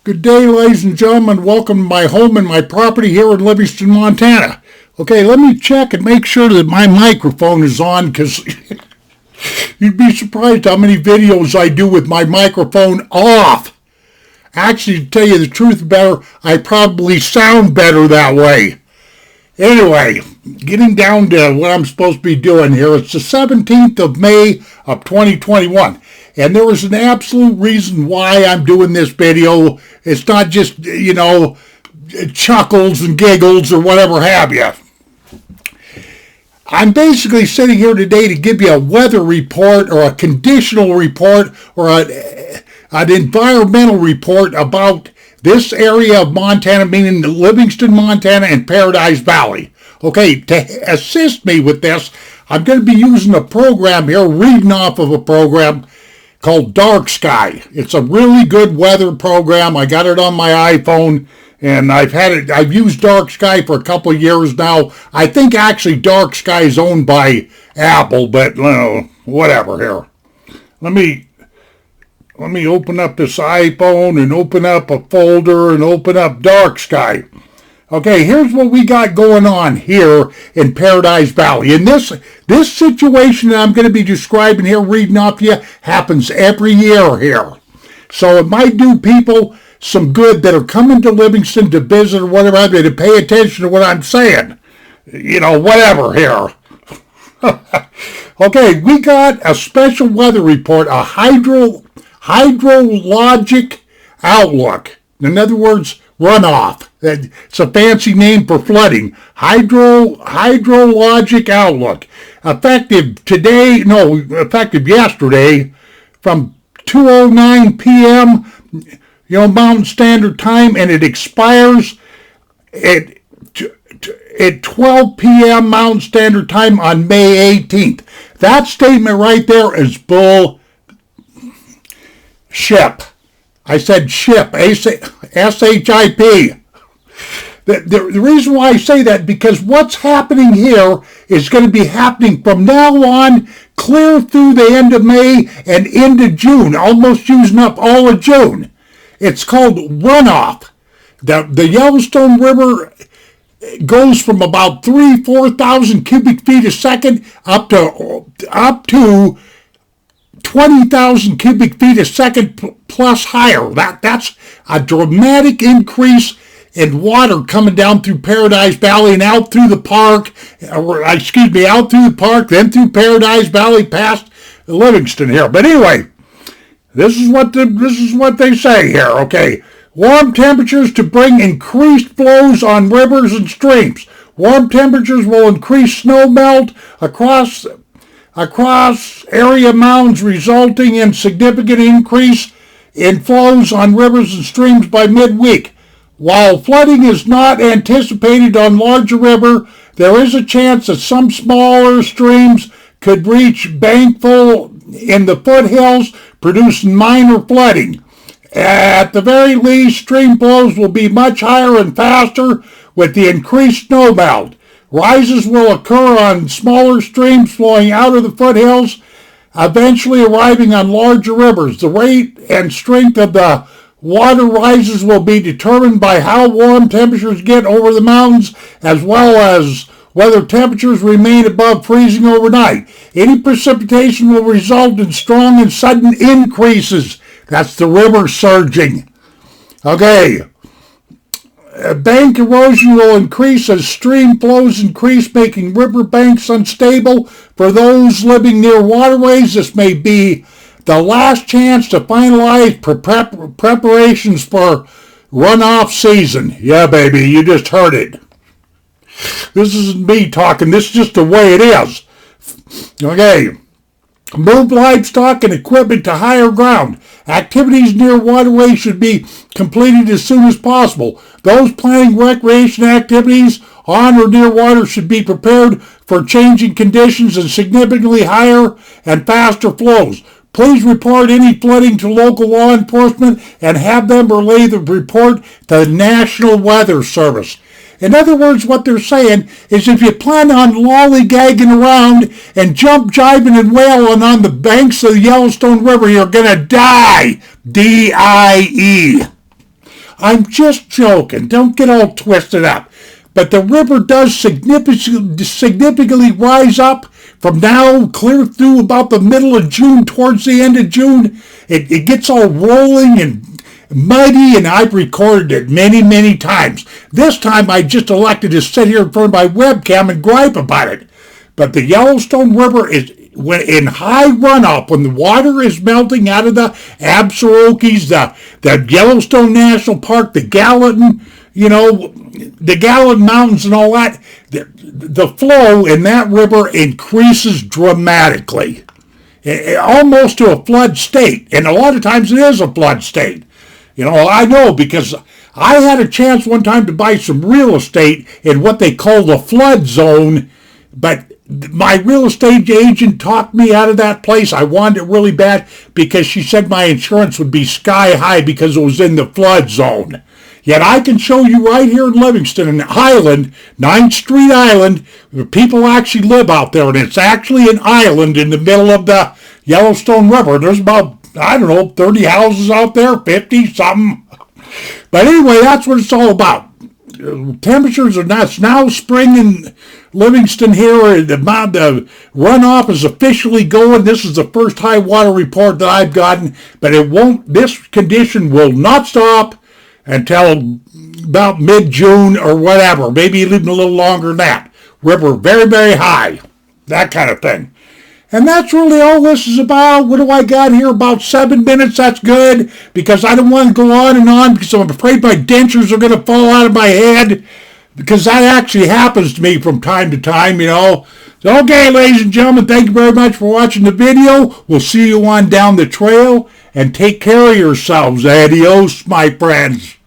Good day, ladies and gentlemen. Welcome to my home and my property here in Livingston, Montana. Okay, let me check and make sure that my microphone is on, because you'd be surprised how many videos I do with my microphone off. Actually, to tell you the truth better, I probably sound better that way. Anyway, getting down to what I'm supposed to be doing here. It's the 17th of May of 2021. And there is an absolute reason why I'm doing this video. It's not just, chuckles and giggles or whatever have you. I'm basically sitting here today to give you a weather report or a conditional report or an environmental report about this area of Montana, meaning Livingston, Montana, and Paradise Valley. Okay, to assist me with this, I'm going to be using a program here, reading off of a program called Dark Sky. It's a really good weather program. I got it on my iPhone, and I've used Dark Sky for a couple of years now. I think actually Dark Sky is owned by Apple, but whatever here. Let me open up this iPhone and open up a folder and open up Dark Sky. Okay, here's what we got going on here in Paradise Valley. And this situation that I'm going to be describing here, reading off to you, happens every year here. So it might do people some good that are coming to Livingston to visit or whatever, to pay attention to what I'm saying. Whatever here. Okay, we got a special weather report, a hydrologic outlook. In other words, runoff. It's a fancy name for flooding. Hydrologic outlook. Effective yesterday from 2:09 p.m., Mountain Standard Time, and it expires at 12 p.m. Mountain Standard Time on May 18th. That statement right there is bull ship. I said ship, S-H-I-P. The reason why I say that, because what's happening here is going to be happening from now on, clear through the end of May and into June, almost using up all of June. It's called runoff. The Yellowstone River goes from about 4,000 cubic feet a second up to 20,000 cubic feet a second plus higher. That's a dramatic increase in water coming down through Paradise Valley and out through the park, then through Paradise Valley past Livingston here. But anyway, this is what they say here. Okay, warm temperatures to bring increased flows on rivers and streams. Warm temperatures will increase snow melt across area mounds, resulting in significant increase in flows on rivers and streams by midweek. While flooding is not anticipated on larger river, there is a chance that some smaller streams could reach bankful in the foothills, producing minor flooding. At the very least, stream flows will be much higher and faster with the increased snowmelt. Rises will occur on smaller streams flowing out of the foothills, eventually arriving on larger rivers. The rate and strength of the water rises will be determined by how warm temperatures get over the mountains, as well as whether temperatures remain above freezing overnight. Any precipitation will result in strong and sudden increases. That's the river surging. Okay. Bank erosion will increase as stream flows increase, making river banks unstable. For those living near waterways, this may be the last chance to finalize preparations for runoff season. Yeah, baby, you just heard it. This isn't me talking. This is just the way it is. Okay. Move livestock and equipment to higher ground. Activities near waterways should be completed as soon as possible. Those planning recreation activities on or near water should be prepared for changing conditions and significantly higher and faster flows. Please report any flooding to local law enforcement and have them relay the report to the National Weather Service. In other words, what they're saying is if you plan on lollygagging around and jump jiving and wailing on the banks of the Yellowstone River, you're going to die. D-I-E. I'm just joking. Don't get all twisted up. But the river does significantly rise up from now clear through about the middle of June, towards the end of June. It gets all rolling and muddy, and I've recorded it many, many times. This time I just elected to sit here in front of my webcam and gripe about it. But the Yellowstone River is in high runoff, when the water is melting out of the Absarokies, the Yellowstone National Park, the Gallatin, the Gallatin Mountains and all that, the flow in that river increases dramatically, almost to a flood state. And a lot of times it is a flood state. I know, because I had a chance one time to buy some real estate in what they call the flood zone, but my real estate agent talked me out of that place. I wanted it really bad because she said my insurance would be sky high because it was in the flood zone. Yet I can show you right here in Livingston, an island, 9th Street Island, where people actually live out there, and it's actually an island in the middle of the Yellowstone River. There's about, 30 houses out there, 50, something. But anyway, that's what it's all about. Temperatures are not, it's now spring in Livingston here. The runoff is officially going. This is the first high water report that I've gotten, but this condition will not stop until about mid-June or whatever, maybe even a little longer than that. River very, very high, that kind of thing. And that's really all this is about. What do I got here? About 7 minutes. That's good, because I don't want to go on, because I'm afraid my dentures are going to fall out of my head, because that actually happens to me from time to time, So, okay, ladies and gentlemen, thank you very much for watching the video. We'll see you on down the trail, and take care of yourselves. Adios, my friends.